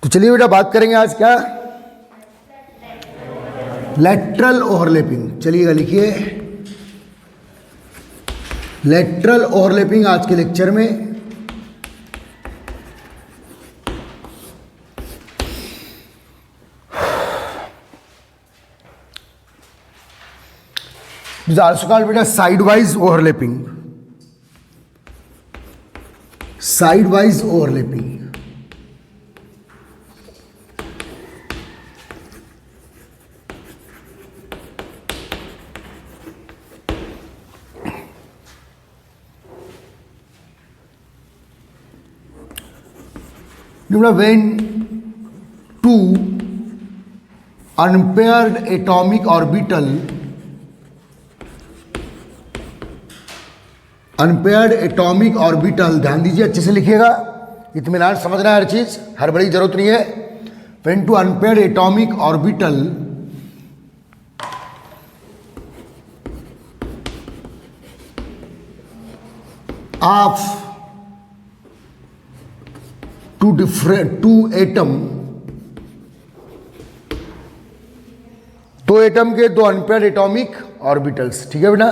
तो चलिए बेटा बात करेंगे आज क्या, लेटरल ओवरलैपिंग। चलिएगा लिखिए लेटरल ओवरलैपिंग आज के लेक्चर में। Is also called बेटा sideways overlapping, sideways overlapping. When two unpaired atomic orbital ध्यान दीजिए, अच्छे से लिखिएगा, इत्मीनान समझना है हर चीज, हड़बड़ी की जरूरत नहीं है। When two unpaired atomic orbital of two atom, दो एटम के दो अनपेयर्ड एटॉमिक ऑर्बिटल्स, ठीक है बेटा,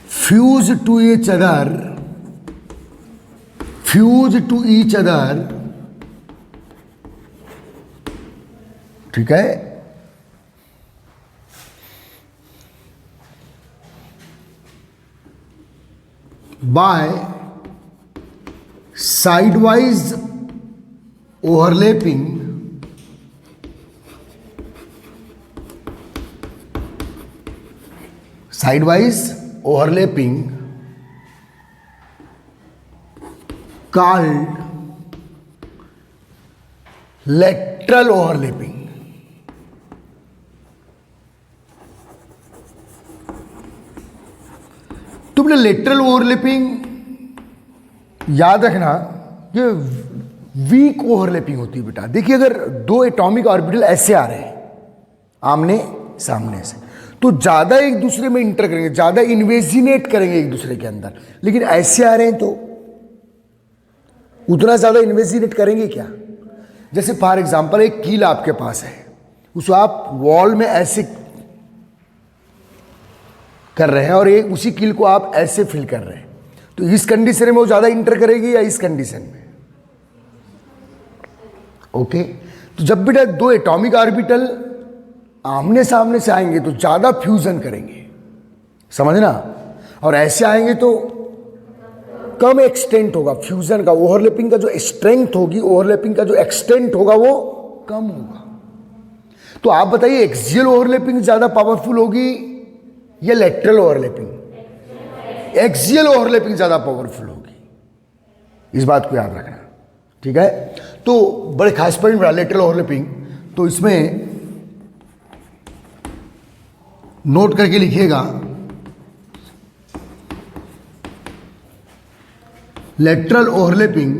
फ्यूज टू ईच अदर, ठीक है, by sidewise overlapping, called lateral overlapping। तुमने लेटरल ओवरलैपिंग याद रखना, ये वीक ओवरलैपिंग होती है बेटा। देखिए अगर दो एटॉमिक ऑर्बिटल ऐसे आ रहे हैं आमने सामने से, तो ज्यादा एक दूसरे में इंटर करेंगे, ज्यादा इन्वेजिनेट करेंगे एक दूसरे के अंदर, लेकिन ऐसे आ रहे हैं तो उतना ज्यादा इन्वेजिनेट करेंगे क्या। जैसे फॉर एग्जांपल एक कील आपके पास है, उसको आप वॉल में ऐसे कर रहे हैं और एक उसी कील को आप ऐसे फिल कर रहे हैं, तो इस कंडीशन में वो ज्यादा इंटर करेगी या इस कंडीशन में। ओके, तो जब बेटा दो एटॉमिक ऑर्बिटल आमने सामने से आएंगे तो ज्यादा फ्यूजन करेंगे, समझना, और ऐसे आएंगे तो कम एक्सटेंट होगा फ्यूजन का, ओवरलैपिंग का जो स्ट्रेंथ होगी, ओवरलैपिंग का जो एक्सटेंट होगा वो कम होगा। तो आप बताइए एक्सियल ओवरलैपिंग ज्यादा पावरफुल होगी या लेटरल ओवरलैपिंग? एक्सियल ओवरलैपिंग ज्यादा पावरफुल होगी, इस बात को याद रखना, ठीक है। तो बड़े खास पॉइंट लेटरल ओवरलैपिंग, तो इसमें नोट करके लिखिएगा, lateral overlapping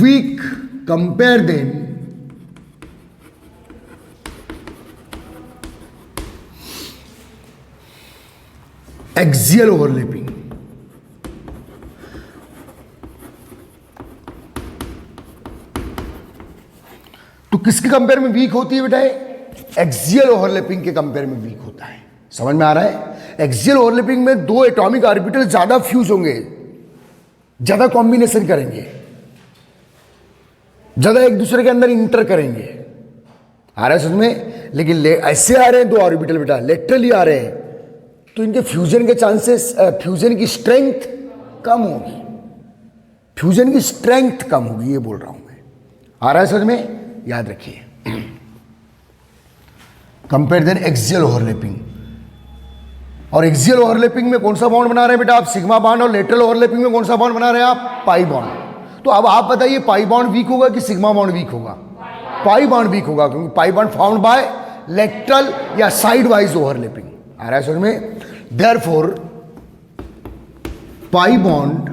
weak compare than axial overlapping. तो किसके कंपेयर में वीक होती है बेटा? एक्सियल ओवरलैपिंग के कंपेयर में वीक होता है। समझ में आ रहा है? एक्सियल ओवरलैपिंग में दो एटॉमिक ऑर्बिटल ज्यादा फ्यूज होंगे, ज्यादा कॉम्बिनेशन करेंगे, ज्यादा एक दूसरे के अंदर इंटर करेंगे, आ रहा है समझ में। लेकिन ऐसे आ रहे हैं दो ऑर्बिटल बेटा, लेटरली आ रहे हैं, तो इनके फ्यूजन के चांसेस, फ्यूजन की स्ट्रेंथ कम होगी, फ्यूजन की स्ट्रेंथ कम होगी, ये बोल रहा हूं मैं। आ रहा है समझ में? याद रखिए, कंपेयर देन एक्सियल ओवरलैपिंग। और एक्सियल ओवरलैपिंग में कौन सा बॉन्ड बना रहे हैं बेटा आप? Sigma bond. और लेटरल ओवरलैपिंग में कौन सा बॉन्ड बना रहे हैं आप? Pi bond. तो अब आप बताइए पाई बॉन्ड वीक होगा कि सिग्मा बॉन्ड वीक होगा? पाई बॉन्ड वीक होगा, क्योंकि pi bond found by lateral या साइड वाइज ओवरलैपिंग। आ रहा है समझ में? Therefore pi bond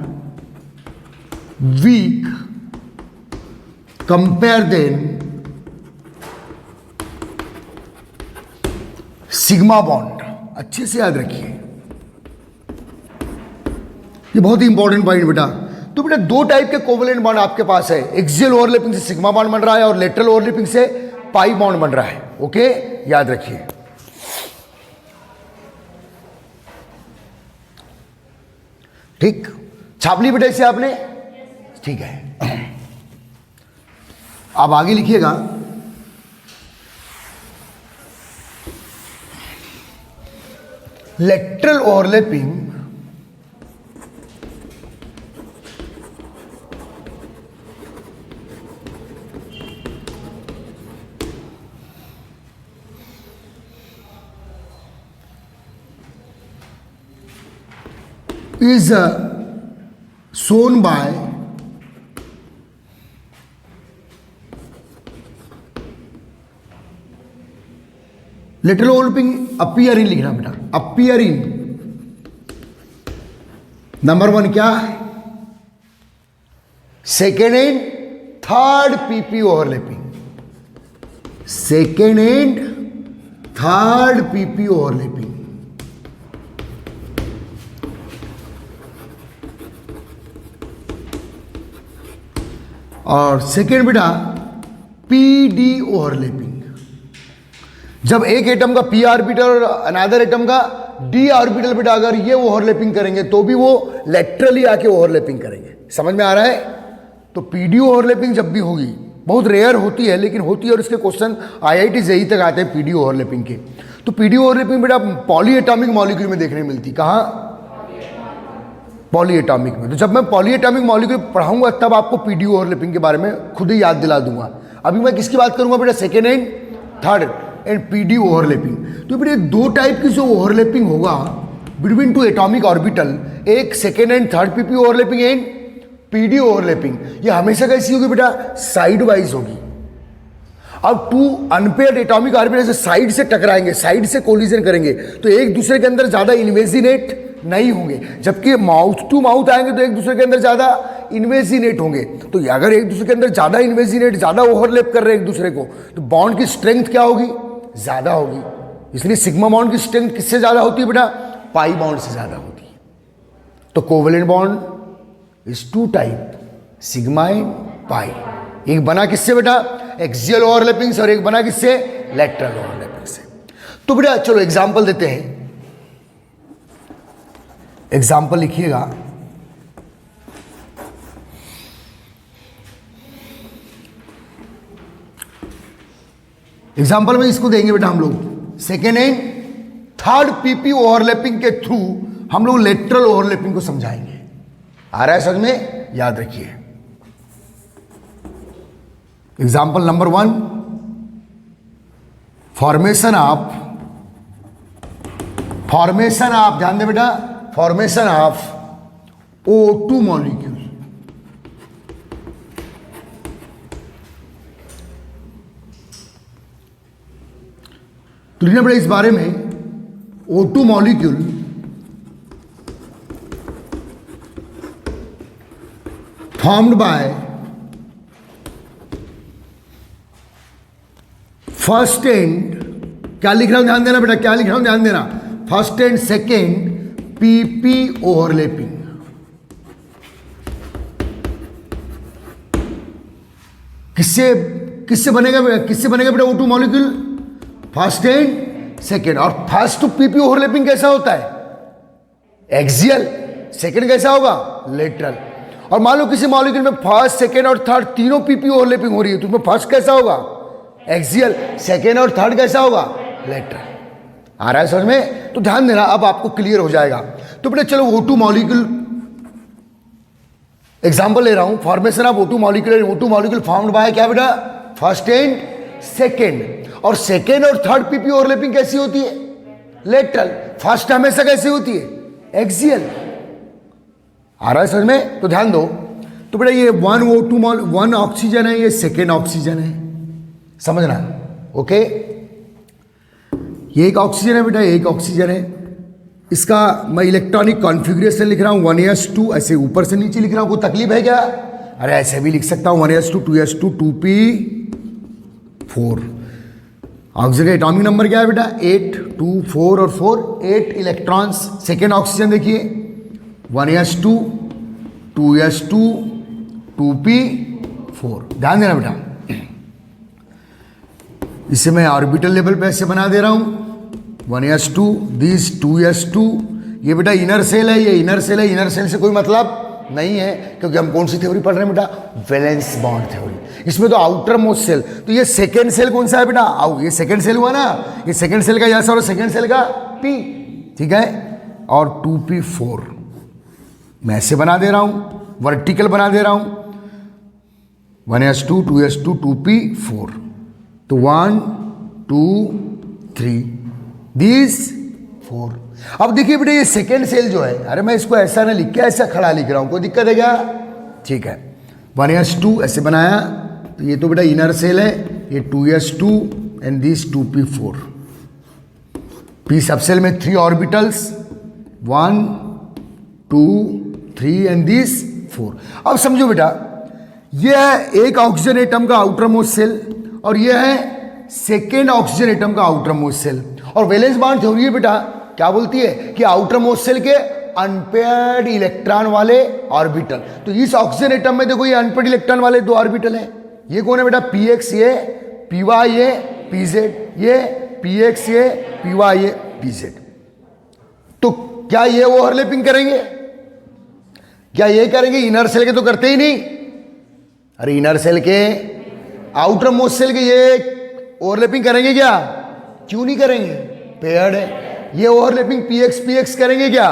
weak compare then sigma bond, अच्छे से याद रखिए, ये बहुत ही इंपॉर्टेंट पॉइंट बेटा। तो बेटा दो टाइप के कोवेलेंट बॉन्ड आपके पास है, एक्सियल ओवरलैपिंग से सिग्मा बॉन्ड बन रहा है और लेटरल ओवरलैपिंग से पाई बॉन्ड बन रहा है। ओके, याद रखिए। ठीक, छाप ली बेटा इसे आपने? ठीक है, अब आगे लिखिएगा, lateral overlapping is shown by lateral overlapping appear in लिखना बेटा, अपीयर इन नंबर 1 क्या, second and third PP overlapping, second and third PP overlapping. और सेकेंड बेटा पीडी ओवरलैपिंग, जब एक एटम का पी ऑर्बिटल और अनदर एटम का डी ऑर्बिटल बेटा अगर ये ओवरलैपिंग करेंगे तो भी वो लेटरली आके ओवरलैपिंग करेंगे। समझ में आ रहा है? तो पीडी ओवरलैपिंग जब भी होगी, बहुत रेयर होती है लेकिन होती है, और इसके क्वेश्चन आईआईटी जेईई तक आते हैं पीडी ओवरलैपिंग के। तो पीडी ओवरलैपिंग बेटा पॉली एटॉमिक मॉलिक्यूल में देखने मिलती, कहाँ? पॉली एटॉमिक में। तो जब मैं पॉली एटॉमिक मॉलिक्यूल पढ़ाऊंगा तब आपको पीडी ओवरलैपिंग के बारे में खुद ही याद दिला दूंगा। अभी मैं किसकी बात करूंगा बेटा? Second and third and PD overlapping. तो बेटा दो टाइप की जो ओवरलैपिंग होगा बिटवीन टू एटॉमिक ऑर्बिटल, एक second and third PP overlapping and PD overlapping, ये हमेशा कैसी होगी बेटा? साइड वाइज होगी। अब टू अनपेयर्ड एटॉमिक ऑर्बिटल से साइड से टकराएंगे, साइड से कोलिजन करेंगे, तो एक दूसरे के अंदर ज्यादा इन्वेजिनेट नहीं होंगे, जबकि माउथ टू माउथ आएंगे तो एक दूसरे के अंदर ज्यादा इन्वेजिनेट होंगे। तो अगर एक दूसरे के अंदर ज्यादा इन्वेजिनेट, ज्यादा ओवरलैप कर रहे हैं एक दूसरे को, तो बॉन्ड की स्ट्रेंथ क्या होगी? ज्यादा होगी। इसलिए सिग्मा बॉन्ड की स्ट्रेंथ किससे ज्यादा होती है बेटा? पाई बॉन्ड से ज्यादा होती है। तो covalent bond is two type, sigma and pi. एक बना किससे बेटा? एक्सियल ओवरलैपिंग से, और एक बना किससे? लेटरल ओवरलैपिंग से। तो बेटा चलो एग्जांपल देते हैं, एग्जाम्पल लिखिएगा। एग्जाम्पल में इसको देंगे बेटा हम लोग, second and third PP overlapping के थ्रू हम लोग लेटरल ओवरलैपिंग को समझाएंगे। आ रहा है समझ में? याद रखिए। एग्जाम्पल नंबर 1, फॉर्मेशन ऑफ, ध्यान दे बेटा, फॉर्मेशन ऑफ O2 मॉलिक्यूल। तो लिखना पड़ेगा इस बारे में, O2 molecule formed by first and, क्या लिख रहा हूं ध्यान देना बेटा, क्या लिख रहा हूं ध्यान देना, first and second PP overlapping. किससे बनेगा बेटा O2 molecule? First and second. और फर्स्ट पीपी ओवरलैपिंग कैसा होता है? एक्सियल। सेकेंड कैसा होगा? लेटरल। और मान लो किसी मॉलिक्यूल में फर्स्ट, सेकेंड और थर्ड तीनों पीपी ओवरलैपिंग हो रही है, तो उसमें फर्स्ट कैसा होगा? एक्सियल। सेकेंड और थर्ड कैसा होगा? लेटरल। आ रहा है समझ में? तो ध्यान देना, अब आपको क्लियर हो जाएगा। तो बेटा चलो O2 मॉलिक्यूल एग्जांपल ले रहा हूं, formation of O2 molecule. O2 molecule formed bye क्या बेटा? First and second. और सेकेंड और थर्ड पीपी ओवरलैपिंग कैसी होती है? लेटरल। फर्स्ट हमेशा कैसी होती है? एक्सियल। आ रहा है समझ में? तो ध्यान दो। तो बेटा ये 1 ऑक्सीजन है, ये सेकेंड ऑक्सीजन है, समझना। ओके, ये एक ऑक्सीजन है बेटा, एक ऑक्सीजन है। इसका मैं इलेक्ट्रॉनिक कॉन्फ़िगरेशन लिख रहा हूँ 1s2, ऐसे ऊपर से नीचे लिख रहा हूँ, कोई तकलीफ है क्या? अरे ऐसे भी लिख सकता हूँ 1s2 2s2 2p4। ऑक्सीजन का एटॉमिक नंबर क्या है बेटा? 8, 2, 4 और 4, 8 इलेक्ट्रॉन्स। सेकेंड ऑक्सीजन देखिए 1s2, 2s2, 2p4। ध्यान देना बेटा, इसे मैं ऑर्बिटल लेवल पे ऐसे बना दे रहा हूं 1s2, दिस 2s2। ये बेटा इनर सेल है, ये इनर सेल है, इनर सेल से कोई मतलब नहीं है, क्योंकि हम कौन सी थ्योरी पढ़ रहे हैं बेटा? Valence bond theory. इसमें तो आउटर मोस्ट सेल, तो ये सेकेंड सेल कौन सा है बेटा? ये सेकेंड सेल हुआ ना, ये सेकेंड सेल का यस और सेकेंड सेल का पी, ठीक है। और 2p4 मैं ऐसे बना दे रहा हूं, वर्टिकल बना दे रहा हूं 1s2, 2s2, 2p4। तो 1, 2, 3, दिस 4। अब देखिए बेटा ये सेकेंड सेल जो है, अरे मैं इसको ऐसा ना लिख के ऐसा खड़ा लिख रहा हूं, कोई दिक्कत है क्या? ठीक है, 1s2 ऐसे बनाया, तो ये तो बेटा इनर सेल है, ये 2s2 and this 2p4। P सब सेल में 3 ऑर्बिटल्स, 1, 2, 3 एंड दिस 4। अब समझो बेटा, ये है एक ऑक्सीजन एटम का आउटर मोस्ट सेल और ये है सेकेंड ऑक्सीजन एटम का आउटर मोस्ट सेल। और वैलेंस बॉन्ड थ्योरी बेटा क्या बोलती है कि आउटर मोस्ट सेल के अनपेयर्ड इलेक्ट्रॉन वाले ऑर्बिटल। तो इस ऑक्सीजन एटम में देखो ये अनपेयर्ड इलेक्ट्रॉन वाले 2 ऑर्बिटल हैं। ये कौन है बेटा? px, ये py, ये pz, ये px, ये py, ये pz। तो क्या ये ओवरलैपिंग करेंगे? क्या ये करेंगे? इनर सेल के तो करते ही नहीं। अरे इनर सेल के आउटर मोस्ट सेल के ये ओवरलैपिंग करेंगे क्या? क्यों नहीं करेंगे? पेयर्ड है। ये ओवरलैपिंग px करेंगे क्या?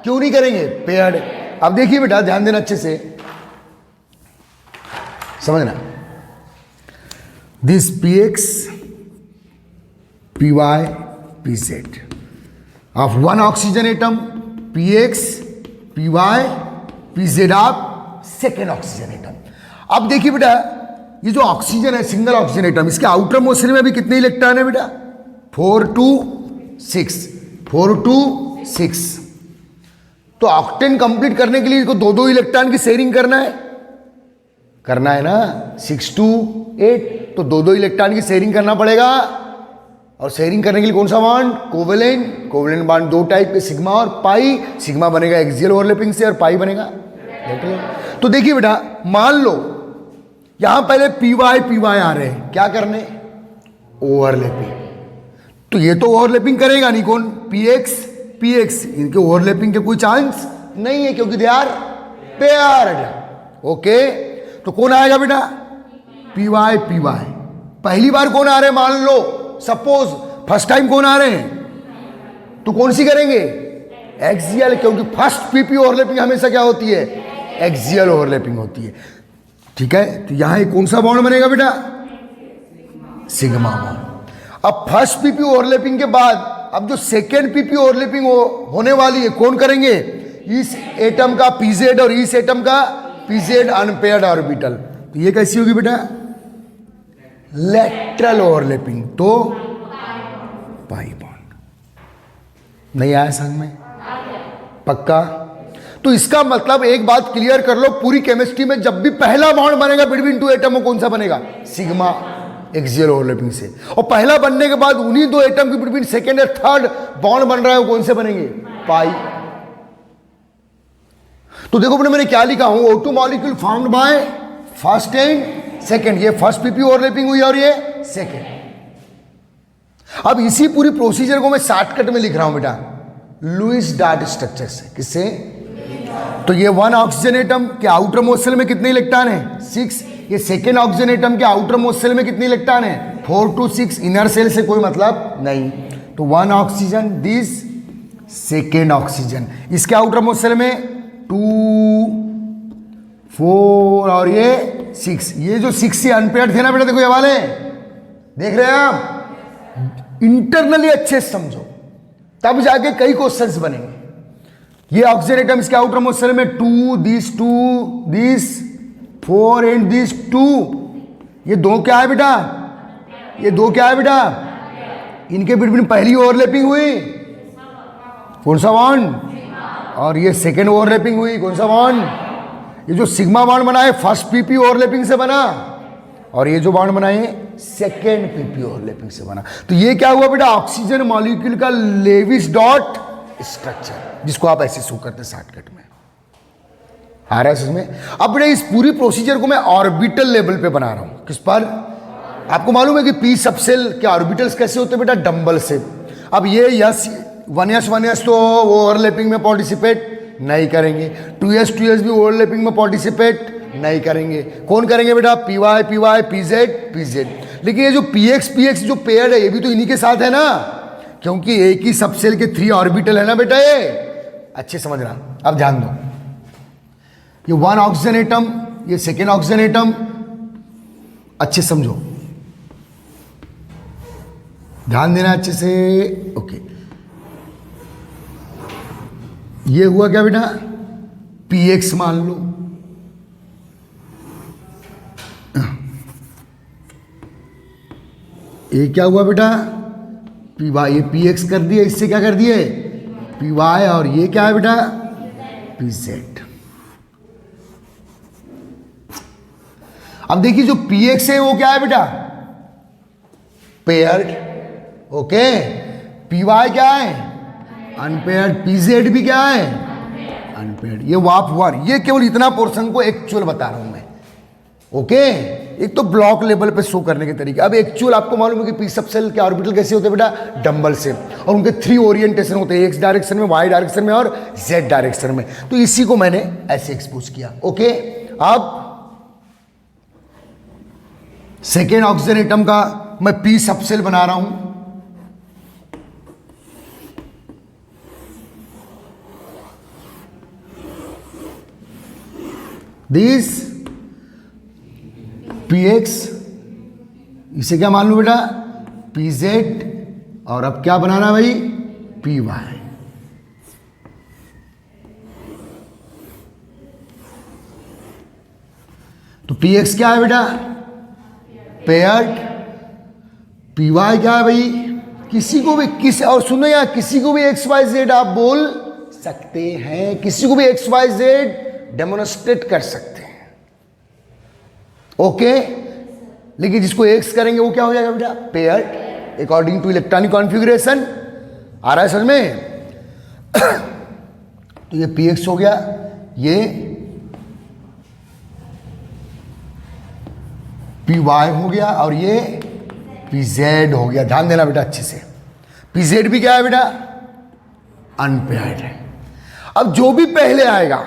क्यों नहीं करेंगे? पेयर्ड है। अब देखिए बेटा ध्यान देना, अच्छे से समझना, this px, py, pz of one oxygen atom, px, py, pz of second oxygen atom. अब देखिए बेटा ये जो ऑक्सीजन है सिंगल ऑक्सीजन एटम, इसके आउटर मोस्ट सेल में भी कितने इलेक्ट्रॉन है बेटा? 4 2 6, 4 2 6। तो ऑक्टेन कंप्लीट करने के लिए इसको 2-2 इलेक्ट्रॉन की शेयरिंग करना है ना, 6 2 8। तो 2-2 इलेक्ट्रॉन की शेयरिंग करना पड़ेगा। और शेयरिंग करने के लिए कौन सा बॉन्ड? कोवेलेंट बॉन्ड 2 टाइप के, सिग्मा और पाई। सिग्मा बनेगा एक्सियल ओवरलैपिंग से और पाई बनेगा लेटरल। तो देखिए बेटा मान लो यहां पहले py आ रहे हैं, क्या करने? ओवरलैपिंग। तो ये तो ओवरलैपिंग करेगा नहीं, कौन? px, इनके ओवरलैपिंग के कोई चांस नहीं है क्योंकि दे आर पेयर्ड। ओके, तो कौन आएगा बेटा? py। पहली बार कौन आ रहे हैं? मान लो सपोज फर्स्ट टाइम कौन आ रहे हैं, तो कौन सी करेंगे? एक्सियल, क्योंकि फर्स्ट pp ओवरलैपिंग हमेशा क्या होती है? एक्सियल ओवरलैपिंग होती है। ठीक है, तो यहां एक कौन सा बॉन्ड बनेगा बेटा? Sigma bond. अब फर्स्ट pp ओवरलैपिंग के बाद अब जो सेकेंड pp ओवरलैपिंग होने वाली है, कौन करेंगे? इस एटम का pz और इस एटम का pz अनपेयर्ड ऑर्बिटल। तो ये कैसी होगी बेटा? Lateral overlapping. तो पाई बॉन्ड। नहीं आया समझ में? पक्का? तो इसका मतलब एक बात क्लियर कर लो, पूरी केमिस्ट्री में जब भी पहला बॉन्ड बनेगा बिटवीन 2 एटम, कौन सा बनेगा? सिग्मा, एक्सियल ओवरलैपिंग से। और पहला बनने के बाद उन्हीं 2 एटम के बिटवीन सेकेंड और थर्ड बॉन्ड बन रहा है, वो कौन से बनेंगे? पाई। तो देखो बेटा मैंने क्या लिखा हूं, O2 molecule found by first and second. ये फर्स्ट pp ओवरलैपिंग हुई और ये सेकेंड। अब इसी पूरी प्रोसीजर को मैं शॉर्टकट में लिख रहा हूं बेटा, लुईस डार्ट स्ट्रक्चर से। किससे? तो ये वन ऑक्सीजन एटम के आउटर मोस्ट सेल में कितने इलेक्ट्रॉन है? 6। ये सेकेंड ऑक्सीजन एटम के आउटर मोस्ट सेल में कितने इलेक्ट्रॉन है? 4 2 6। इनर सेल से कोई मतलब नहीं। तो one oxygen, this second oxygen, इसके आउटर मोस्ट सेल में 2 4 और ये 6। ये जो 6 से अनपेयर्ड थे ना बेटा, देखो ये वाले देख रहे हैं आप, इंटरनली अच्छे से समझो तब जाके कई क्वेश्चंस बनेंगे। ये ऑक्सीजन एटम इसके आउटर मोस्ट सेल में 2 दिस 4 एंड दिस 2। ये 2 क्या है बेटा? ये 2 क्या है बेटा? इनके बिटवीन पहली ओवरलैपिंग हुई, कौन सा बॉन्ड? और ये सेकेंड ओवरलैपिंग हुई, कौन सा बॉन्ड? ये जो सिग्मा बॉन्ड बना है फर्स्ट pp ओवरलैपिंग से बना, और ये जो बॉन्ड बनाए सेकेंड pp ओवरलैपिंग से बना। तो ये क्या हुआ बेटा, ऑक्सीजन मॉलिक्यूल का लेविस डॉट स्ट्रक्चर, जिसको आप ऐसे शो करते हैं शॉर्टकट में। आ रहा है इसमें। अब बेटा इस पूरी प्रोसीजर को मैं ऑर्बिटल लेवल पे बना रहा हूं। किस पर? आपको मालूम है कि पी सबसेल के ऑर्बिटल्स कैसे होते हैं बेटा, डंबल से। अब ये यस 1s तो वो ओवरलैपिंग में पार्टिसिपेट नहीं करेंगे, 2s भी ओवरलैपिंग में पार्टिसिपेट नहीं करेंगे। कौन करेंगे बेटा, py pz। लेकिन ये जो px जो पेयर है ये भी तो इन्हीं के साथ है ना, क्योंकि एक ही सबसेल के 3 ऑर्बिटल है ना बेटा। ये अच्छे समझना। अब ध्यान दो, ये 1 ऑक्सीजन एटम, ये सेकेंड ऑक्सीजन एटम, अच्छे समझो, ध्यान देना अच्छे से। ओके, ये हुआ क्या बेटा, px मान लो, ये क्या हुआ बेटा, py, ये px कर दिए, इससे क्या कर दिए, py, और ये क्या है बेटा, pz। अब देखिए जो px है वो क्या है बेटा, पेयर्ड, ओके। py क्या है, अनपेयर्ड। pz भी क्या है, अनपेयर्ड। ये वाप हुआ, ये केवल इतना पोर्शन को एक्चुअल बता रहा हूं मैं, ओके। एक तो ब्लॉक लेवल पे शो करने के तरीके। अब एक्चुअल आपको मालूम है कि पी सबसेल के ऑर्बिटल कैसे होते हैं बेटा, डंबल से, और उनके 3 ओरिएंटेशन होते हैं, एक्स डायरेक्शन में, वाई डायरेक्शन में और जेड डायरेक्शन में। तो इसी को मैंने ऐसे एक्सपोज किया, ओके। अब सेकेंड ऑक्सीजन एटम का मैं पी सबसेल बना रहा हूं। दिस px, इसे क्या मान लो बेटा, pz, और अब क्या बनाना भाई, py। तो px क्या है बेटा, पेयर्ड। py क्या है भाई, किसी को भी और सुनो यार, किसी को भी XYZ आप बोल सकते हैं, किसी को भी XYZ डेमोन्स्ट्रेट कर सकते हैं, ओके। लेकिन जिसको एक्स करेंगे वो क्या हो जाएगा बेटा, paired according to electronic configuration. आ रहा है समझ में। तो ये px हो गया, ये py हो गया, और ये pz हो गया। ध्यान देना बेटा अच्छे से, pz भी क्या है बेटा, अनपेयर्ड है। अब जो भी पहले आएगा,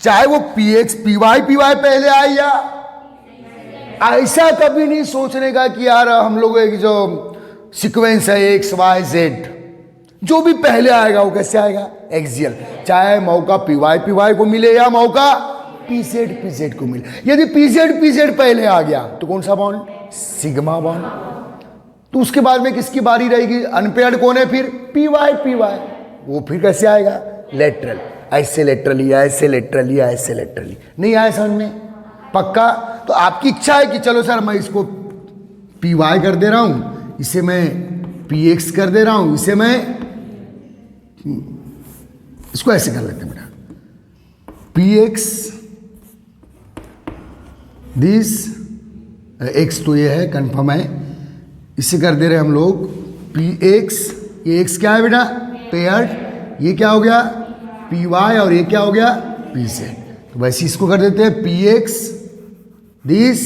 चाहे वो px py पहले आए, या ऐसा कभी नहीं सोचने का कि यार हम लोग एक जो सीक्वेंस है एक्स वाई जेड, जो भी पहले आएगा वो कैसे आएगा, एक्सियल। चाहे मौका py को मिले या मौका pz को मिले। यदि pz पहले आ गया तो कौन सा बॉन्ड, सिग्मा बॉन्ड। तो उसके बाद में किसकी बारी रहेगी, अनपेयर्ड कौन है फिर, py। वो फिर कैसे आएगा, लेटरल, ऐसे लेटरली, ऐसे लेटरली, ऐसे लेटरली। नहीं आया समझ में, पक्का। तो आपकी इच्छा है कि चलो सर मैं इसको py कर दे रहा हूं, इसे मैं px कर दे रहा हूं, इसे मैं इसको ऐसे कर लेते हैं बेटा, px दिस x तो ये है कंफर्म है, इसे कर दे रहे हम लोग px। ये x क्या है बेटा, पेयर्ड। ये क्या हो गया, py, और ये क्या हो गया, pz। तो वैसे इसको कर देते हैं px this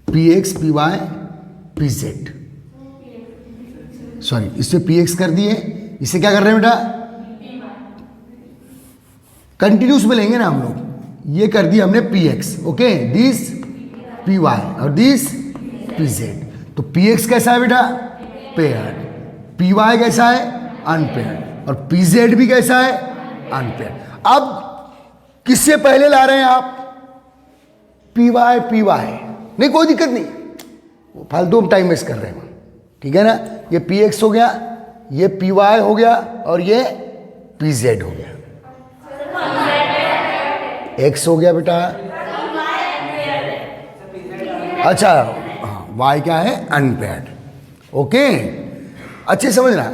px py pz। Sorry, इसे px कर दिए, इसे क्या कर रहे हैं बेटा, कंटिन्यूस में लेंगे ना हम लोग। ये कर दिया हमने px, ओके, दिस py और दिस pz। तो px कैसा है बेटा, पेयर्ड, py कैसा है, अनपेयर्ड, और pz भी कैसा है, अनपेयर्ड। अब किससे पहले ला रहे हैं आप, py नहीं, कोई दिक्कत नहीं, वो फालतू हम टाइम वेस्ट कर रहे हैं, ठीक है ना। ये px हो गया, ये py हो गया, और ये pz हो गया। x हो गया बेटा, अच्छा हाँ, y क्या है, अनपेयर्ड, ओके। अच्छे समझना,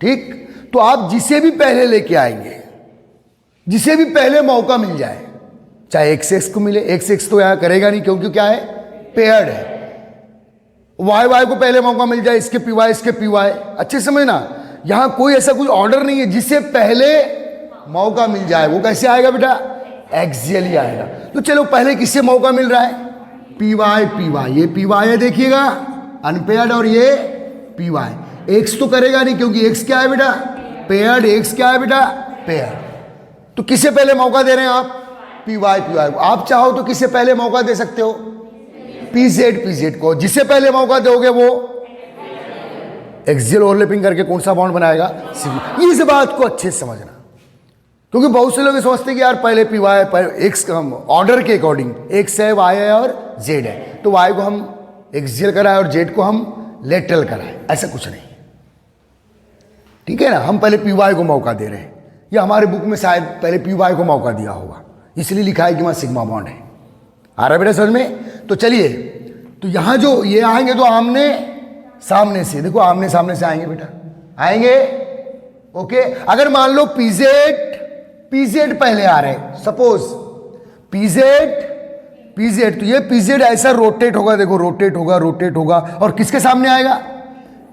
ठीक। तो आप जिसे भी पहले लेके आएंगे, जिसे भी पहले मौका मिल जाए, चाहे एक्स एक्स को मिले, एक्स एक्स तो यहां करेगा नहीं क्योंकि क्या है, पेयर्ड है। वाई वाई को पहले मौका मिल जाए, इसके पी वाई, इसके पी वाई। अच्छे समझना, यहां कोई ऐसा कोई ऑर्डर नहीं है जिससे पहले मौका मिल जाए। वो कैसे आएगा बेटा, एक्सियली आएगा। तो चलो पहले किससे मौका मिल रहा है, पी वाई पी वाई। ये पी वाई है देखिएगा अनपेयर्ड, और ये पी वाई। एक्स तो करेगा नहीं क्योंकि एक्स क्या है बेटा, पेयर्ड। एक्स क्या है बेटा, पेयर्ड। तो किससे पहले मौका दे रहे हैं आप, पी वाई पी वाई। आप चाहो तो किससे पहले मौका दे सकते हो, पी जेड को। जिससे पहले मौका दोगे वो एक्सियल ओवरलैपिंग करके कौन सा बॉन्ड बनाएगा, इस बात को अच्छे से समझना। क्योंकि बहुत से लोग समझते हैं कि यार पहले पी वाई, एक्स ऑर्डर के अकॉर्डिंग एक्स है, वाई है और जेड है, तो वाई को हम एक्सियल कराए और जेड को हम लेटरल कराए। ऐसा कुछ नहीं, ठीक है ना। हम पहले पी वाई को मौका दे रहे हैं, या हमारे बुक में शायद पहले पी वाई को मौका दिया होगा, इसलिए लिखा है कि वहां सिग्मा बॉन्ड है। आ रहा है बेटा समझ में। तो चलिए, तो यहां जो ये आएंगे तो आमने सामने से, देखो आमने सामने से आएंगे बेटा, आएंगे। ओके, अगर मान लो पीजेड पहले आ रहे, सपोज पीजेड, तो ये पीजेड ऐसा रोटेट होगा, देखो रोटेट होगा, और किसके सामने आएगा,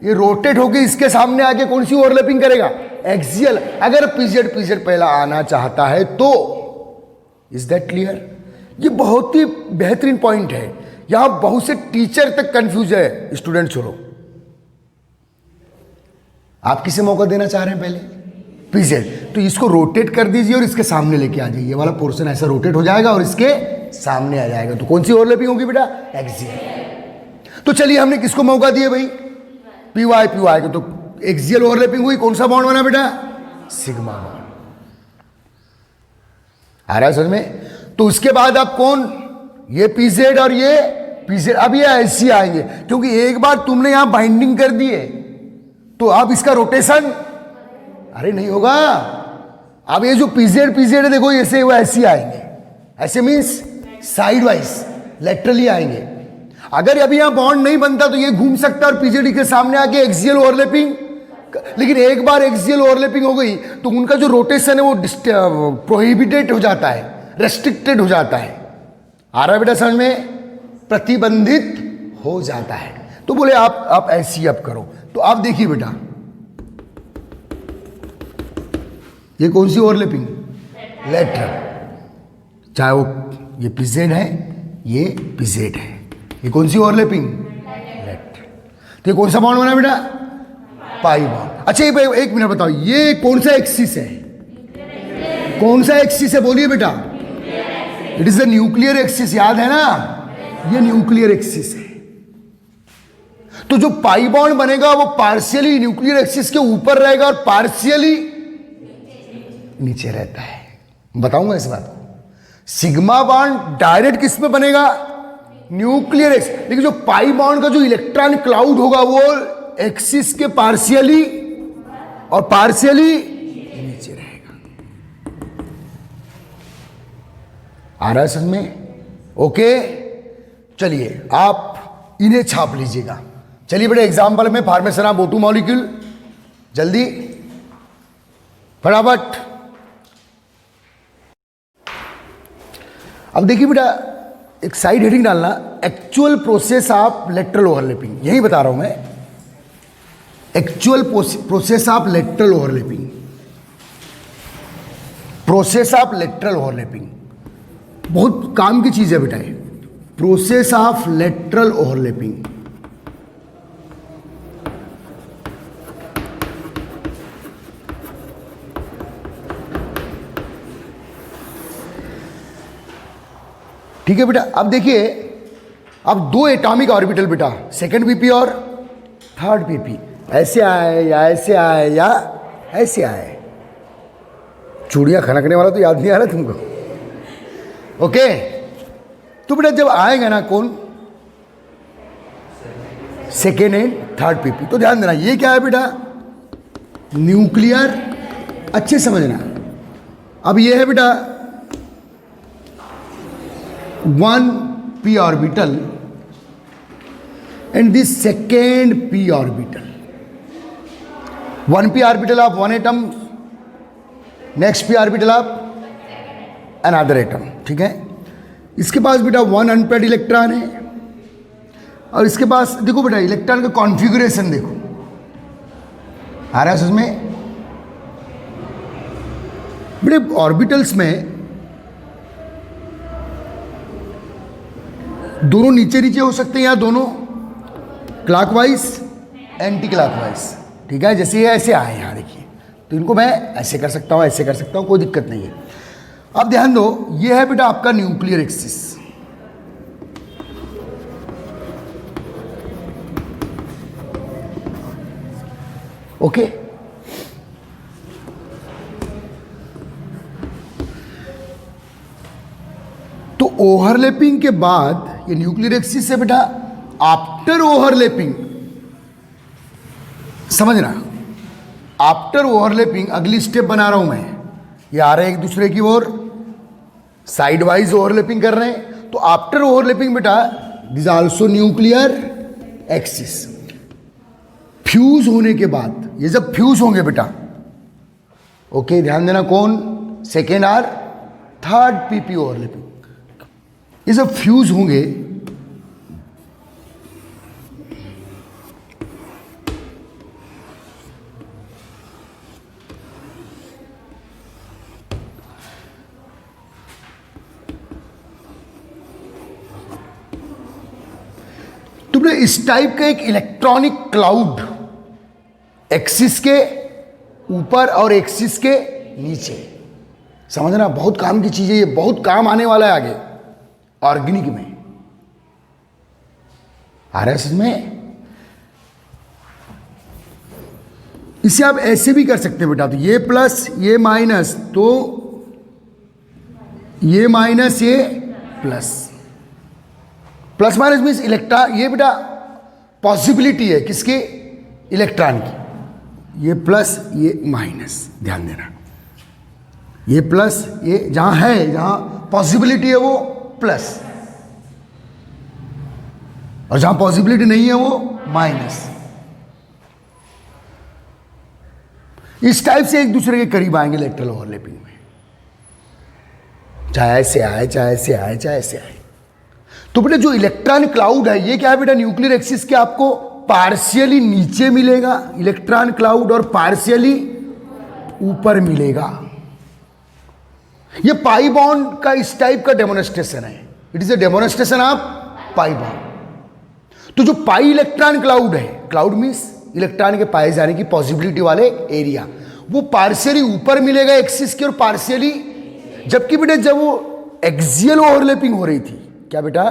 ये रोटेट होके इसके सामने आके कौन सी ओवरलैपिंग करेगा, एक्सियल। अगर पीजेड पहला आना चाहता है तो, इज दैट क्लियर। ये बहुत ही बेहतरीन पॉइंट है, यहां बहुत से टीचर तक कंफ्यूज है। स्टूडेंट छोड़ो, आप किसे मौका देना चाह रहे हैं, पहले पीजेड, तो इसको रोटेट कर दीजिए और इसके सामने लेके आ जाइए। ये वाला पोर्शन ऐसा रोटेट हो जाएगा और इसके सामने आ जाएगा, तो कौन सी ओवरलैपिंग होगी बेटा, एक्सियल। तो चलिए हमने किसको मौका दिए भाई, पी वाई को, तो एक्सियल ओवरलैपिंग हुई, कौन सा बॉन्ड बना बेटा, सिग्मा बॉन्ड। आ रहा है समझ में। तो उसके बाद आप कौन, ये पीजेड और ये पीजेड, अब ये ऐसे आएंगे क्योंकि एक बार तुमने यहां बाइंडिंग कर दिए तो अब इसका रोटेशन अरे नहीं होगा। अब ये जो पीजेड है देखो, ऐसे वो ऐसे आएंगे, ऐसे मींस साइड वाइज लेटरली आएंगे। अगर अभी यहां बॉन्ड नहीं बनता तो ये घूम सकता है और पीजेड के सामने आके एक्सियल ओवरलैपिंग, लेकिन एक बार एक्सियल ओवरलैपिंग हो गई तो उनका जो रोटेशन है वो प्रोहिबिटेड हो जाता है, रेस्ट्रिक्टेड हो जाता है। आ रहा है बेटा समझ में, प्रतिबंधित हो जाता है। तो बोले आप ऐसी अब करो। तो आप देखिए बेटा, ये कौन सी ओवरलैपिंग, लेटरल। चाहे वो ये पीजेड है, ये पीजेड है, ये कौन सी ओवरलैपिंग, लेटरल। तो ये कौन सा बॉन्ड बना बेटा, पाई बॉन्ड। अच्छा ये एक मिनट बताओ, ये कौन सा एक्सिस है, कौन सा एक्सिस है, बोलिए बेटा, it is the nuclear axis, याद है ना, ये न्यूक्लियर एक्सिस है। तो जो पाई बॉन्ड बनेगा वो पार्शियली न्यूक्लियर एक्सिस के ऊपर रहेगा और पार्शियली नीचे रहता है। बताऊंगा इस बात को। सिग्मा बॉन्ड डायरेक्ट किस में बनेगा, न्यूक्लियर एक्सिस, लेकिन जो पाई बॉन्ड का जो इलेक्ट्रॉन क्लाउड होगा वो एक्सिस के पार्शियली और पार्शियली नीचे रहेगा। आ रहा है समझ में, ओके। चलिए आप इन्हें छाप लीजिएगा। चलिए बेटा एग्जाम्पल में फॉर्मेशन ऑफ O2 मॉलिक्यूल, जल्दी फटाफट। अब देखिए बेटा, एक साइड हेडिंग डालना, actual process of lateral overlapping, यही बता रहा हूं मैं, actual process of lateral overlapping, process of lateral overlapping बहुत काम की चीज है बेटा ये, प्रोसेस ऑफ लेटरल ओवरलैपिंग। ठीक है बेटा। अब देखिए, अब दो एटॉमिक ऑर्बिटल बेटा, सेकंड पीपी और थर्ड पीपी, ऐसे आए या ऐसे आए या ऐसे आए। चूड़ियां खनकने वाला तो याद नहीं आ रहा तुमको, ओके। तो बेटा जब आएगा ना कौन, सेकेंड एंड थर्ड पीपी, तो ध्यान देना ये क्या है बेटा, न्यूक्लियर, अच्छे समझना। अब ये है बेटा 1p orbital and the second p orbital, 1p orbital of one atom, next p orbital of another atom, ठीक है। इसके पास बेटा 1 अनपेयर्ड इलेक्ट्रॉन है, और इसके पास देखो बेटा इलेक्ट्रॉन का कॉन्फ़िगरेशन देखो, आ रहा है समझ में बेटे। ऑर्बिटल्स में दोनों नीचे नीचे हो सकते हैं, या दोनों क्लॉकवाइज एंटी क्लॉकवाइज, ठीक है। जैसे ये ऐसे आए यहाँ देखिए, तो इनको मैं ऐसे कर सकता हूँ, ऐसे कर सकता हूँ, कोई दिक्कत नहीं है। अब ध्यान दो, ये है बेटा आपका न्यूक्लियर एक्सिस, ओके। तो ओवरलैपिंग के बाद ये न्यूक्लियर एक्सिस है बेटा। आफ्टर ओवरलैपिंग, समझना, आफ्टर ओवरलैपिंग अगली स्टेप बना रहा हूं मैं। ये आ रहे हैं एक दूसरे की ओर, साइड वाइज ओवरलैपिंग कर रहे हैं। तो आफ्टर ओवरलैपिंग बेटा this also nuclear axis. Fuse होने के बाद, ये जब फ्यूज होंगे बेटा, ओके ध्यान देना, कौन, सेकेंड और थर्ड पीपी ओवरलैपिंग, ये जब फ्यूज होंगे तो इस टाइप का एक इलेक्ट्रॉनिक क्लाउड एक्सिस के ऊपर और एक्सिस के नीचे, समझना बहुत काम की चीज है ये, बहुत काम आने वाला है आगे ऑर्गेनिक में। आ रहा है समझ में? इसे आप ऐसे भी कर सकते हैं बेटा, तो ये प्लस ये माइनस, तो ये माइनस ये plus, plus minus means electron, ये बेटा पॉसिबिलिटी है किसके, इलेक्ट्रॉन की। ये प्लस ये माइनस, ध्यान देना, ये प्लस ये जहां है, जहां पॉसिबिलिटी है वो प्लस, और जहां पॉसिबिलिटी नहीं है वो माइनस। इस टाइप से एक दूसरे के करीब आएंगे इलेक्ट्रल ओवरलैपिंग में, चाहे ऐसे आए, चाहे ऐसे आए, चाहे ऐसे आए। तो बेटा जो इलेक्ट्रॉन क्लाउड है ये क्या है बेटा, न्यूक्लियर एक्सिस के आपको पार्शियली नीचे मिलेगा इलेक्ट्रॉन क्लाउड, और पार्शियली ऊपर मिलेगा। ये पाई बॉन्ड का इस टाइप का डेमोन्स्ट्रेशन है, it is a demonstration of pi bond. तो जो पाई इलेक्ट्रॉन क्लाउड है, क्लाउड मीन्स इलेक्ट्रॉन के पाए जाने की पॉसिबिलिटी वाले एरिया, वो पार्शियली ऊपर मिलेगा एक्सिस के और पार्शियली, जबकि बेटा जब वो एक्सियल ओवरलैपिंग हो रही थी, क्या बेटा,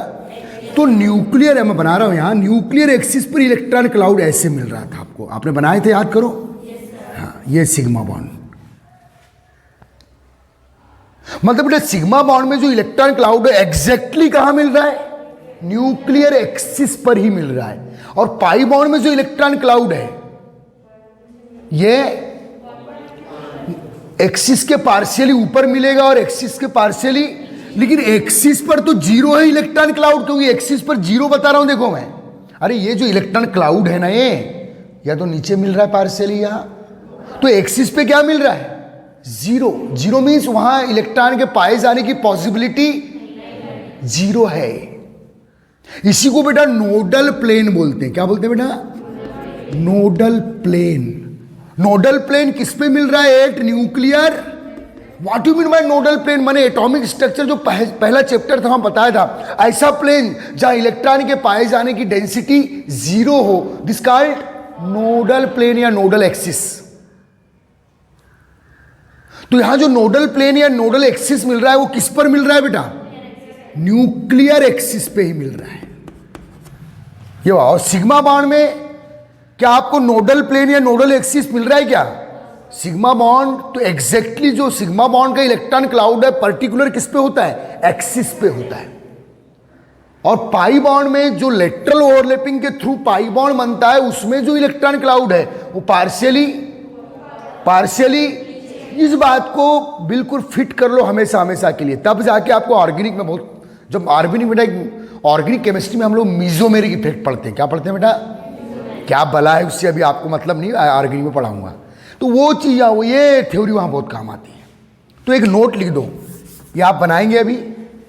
तो न्यूक्लियर है, मैं बना रहा हूं यहां, न्यूक्लियर एक्सिस पर इलेक्ट्रॉन क्लाउड ऐसे मिल रहा था आपको, आपने बनाए थे, याद करो। हाँ, ये सिग्मा बॉन्ड, मतलब बेटा सिग्मा बॉन्ड में जो इलेक्ट्रॉन क्लाउड है एग्जैक्टली कहां मिल रहा है, न्यूक्लियर एक्सिस पर ही मिल रहा है। और पाई बॉन्ड में जो इलेक्ट्रॉन क्लाउड है ये एक्सिस के पार्शियली ऊपर मिलेगा और एक्सिस के पार्शियली, लेकिन एक्सिस पर तो जीरो है इलेक्ट्रॉन क्लाउड, क्योंकि एक्सिस पर जीरो बता रहा हूं, देखो मैं, अरे ये जो इलेक्ट्रॉन क्लाउड है ना, ये या तो नीचे मिल रहा है पार्शियली यहां, तो एक्सिस पे क्या मिल रहा है, जीरो। जीरो मीन्स वहां इलेक्ट्रॉन के पाए जाने की पॉसिबिलिटी जीरो है। इसी को बेटा नोडल प्लेन बोलते हैं, क्या बोलते हैं बेटा, नोडल प्लेन। नोडल प्लेन किस पे मिल रहा है, at nuclear, what you mean by nodal plane, माने एटॉमिक स्ट्रक्चर जो पहला चैप्टर था वहां बताया था, ऐसा प्लेन जहां इलेक्ट्रॉन के पाए जाने की डेंसिटी जीरो हो, दिस कॉल्ड नोडल प्लेन या नोडल एक्सिस। तो यहां जो नोडल प्लेन या नोडल एक्सिस मिल रहा है वो किस पर मिल रहा है बेटा, न्यूक्लियर एक्सिस पे ही मिल रहा है ये। और सिग्मा बॉन्ड में क्या आपको नोडल प्लेन या नोडल एक्सिस मिल रहा है क्या, सिग्मा बॉन्ड, तो एग्जैक्टली जो सिग्मा बॉन्ड का इलेक्ट्रॉन क्लाउड है पर्टिकुलर किस पे होता है, एक्सिस पे होता है। और पाई बॉन्ड में जो लेटरल ओवरलैपिंग के थ्रू पाई बॉन्ड बनता है उसमें जो इलेक्ट्रॉन क्लाउड है वो पार्शियली इस बात को बिल्कुल फिट कर लो हमेशा हमेशा के लिए, तब जाके आपको ऑर्गेनिक में बहुत, जब ऑर्गेनिक बेटा ऑर्गेनिक केमिस्ट्री में हम लोग मीजोमेरिक इफेक्ट पढ़ते हैं, क्या पढ़ते हैं बेटा, क्या भला है उससे अभी आपको मतलब नहीं, ऑर्गेनिक में पढ़ाऊंगा, तो वो चीज़ वो ये थ्योरी वहाँ बहुत काम आती है। तो एक नोट लिख दो, ये आप बनाएंगे अभी।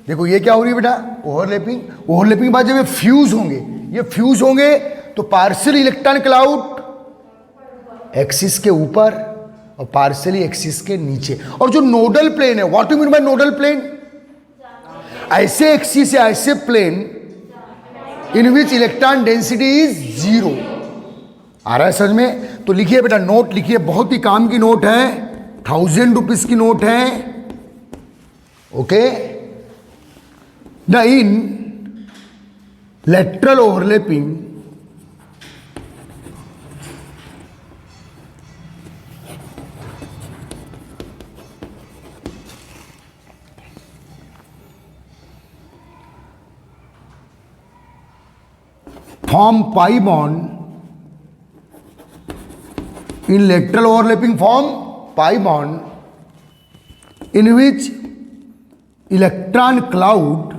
देखो ये क्या हो रही है बेटा, ओवरलैपिंग। ओवरलैपिंग के बाद जब ये फ्यूज होंगे, ये फ्यूज होंगे तो पार्शियल इलेक्ट्रॉन क्लाउड एक्सिस के ऊपर और पार्शियली एक्सिस के नीचे। और जो नोडल प्लेन है, what you mean by nodal plane, ऐसे एक्सिस या ऐसे plane in which electron density is zero. आ रहा है समझ में? तो लिखिए बेटा, नोट लिखिए, बहुत ही काम की नोट है, 1000 रुपीज की नोट है। Okay, the in lateral overlapping form pi bond, in lateral overlapping form pi bond in which electron cloud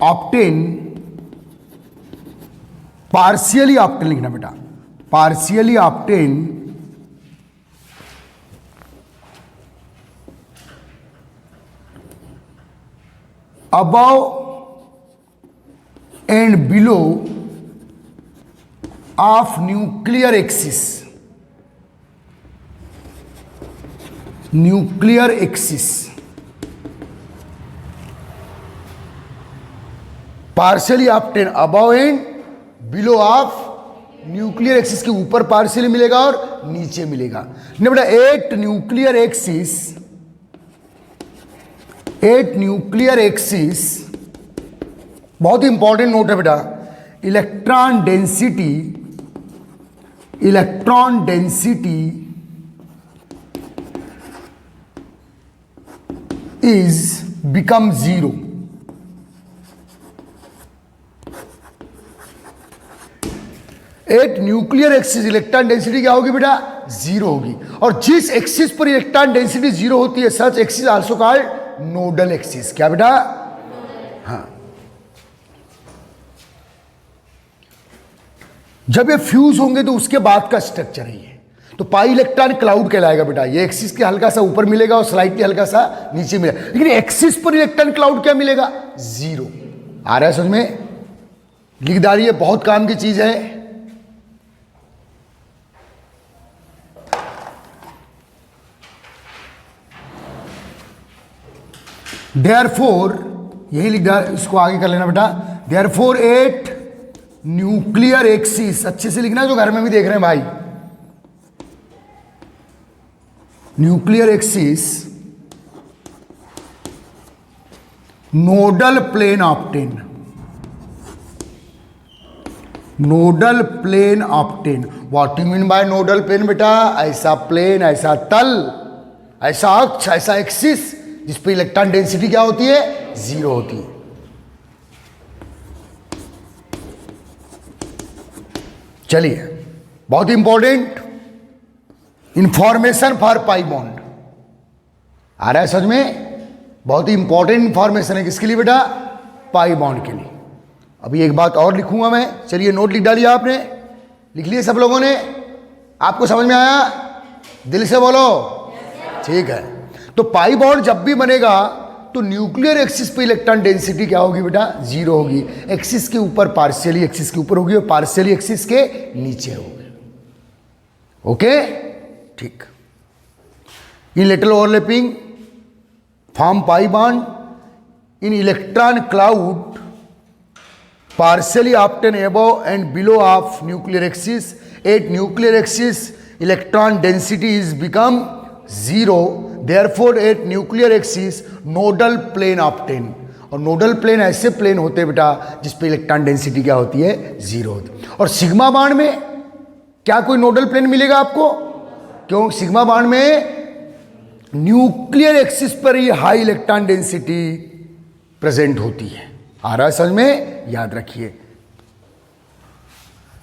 obtain, partially obtain लिखना बेटा, partially obtain above and below of nuclear axis, nuclear axis, partially obtain above and below of nuclear axis, के ऊपर partially मिलेगा और नीचे मिलेगा। नहीं बेटा, एट न्यूक्लियर एक्सिस, बहुत ही इंपॉर्टेंट नोट है बेटा, electron density is become zero. At nuclear axis electron density क्या होगी बेटा, जीरो होगी। और जिस एक्सिस पर इलेक्ट्रॉन डेंसिटी जीरो होती है, such axis also called nodal axis. क्या बेटा? हाँ। जब ये फ्यूज होंगे तो उसके बाद का स्ट्रक्चर है ये, तो पाई इलेक्ट्रॉन क्लाउड कहलाएगा बेटा। ये एक्सिस के हल्का सा ऊपर मिलेगा और स्लाइटली हल्का सा नीचे मिलेगा, लेकिन एक्सिस पर इलेक्ट्रॉन क्लाउड क्या मिलेगा, जीरो। आ रहा है समझ में? लिख डालिए, बहुत काम की चीज है। देयरफॉर, यही लिख दिया, इसको आगे कर लेना बेटा। देयरफॉर एट न्यूक्लियर एक्सिस, अच्छे से लिखना जो घर में भी देख रहे हैं भाई। Nuclear axis nodal plane obtain, nodal plane obtain. What you mean by nodal plane बेटा? ऐसा प्लेन, ऐसा तल, ऐसा अक्ष, ऐसा एक्सिस जिस पे इलेक्ट्रॉन डेंसिटी क्या होती है, जीरो होती है। चलिए, बहुत important information for pi bond. आ रहा है समझ में? बहुत ही इंपॉर्टेंट इंफॉर्मेशन है किसके लिए बेटा? पाई बॉन्ड के लिए। अभी एक बात और लिखूंगा मैं, चलिए नोट लिख डालिए। आपने लिख लिए सब लोगों ने? आपको समझ में आया? दिल से बोलो। ठीक है। तो पाई बॉन्ड जब भी बनेगा तो न्यूक्लियर एक्सिस पे इलेक्ट्रॉन डेंसिटी क्या होगी बेटा? जीरो होगी। एक्सिस के ऊपर पार्शियली एक्सिस के ऊपर होगी और पार्शियली एक्सिस के नीचे होगी। ओके, ठीक। In lateral overlapping form pi bond in electron cloud partially obtained above and below of nuclear axis. At nuclear axis electron density is become zero, therefore at nuclear axis nodal plane obtained. और nodal plane ऐसे plane होते हैं बेटा जिस पे electron density क्या होती है? जीरो होती है। और सिग्मा बांड में क्या कोई नोडल प्लेन मिलेगा आपको? क्यों? सिग्मा बांड में न्यूक्लियर एक्सिस पर ही हाई इलेक्ट्रॉन डेंसिटी प्रेजेंट होती है। आ रहा है समझ में? याद रखिए।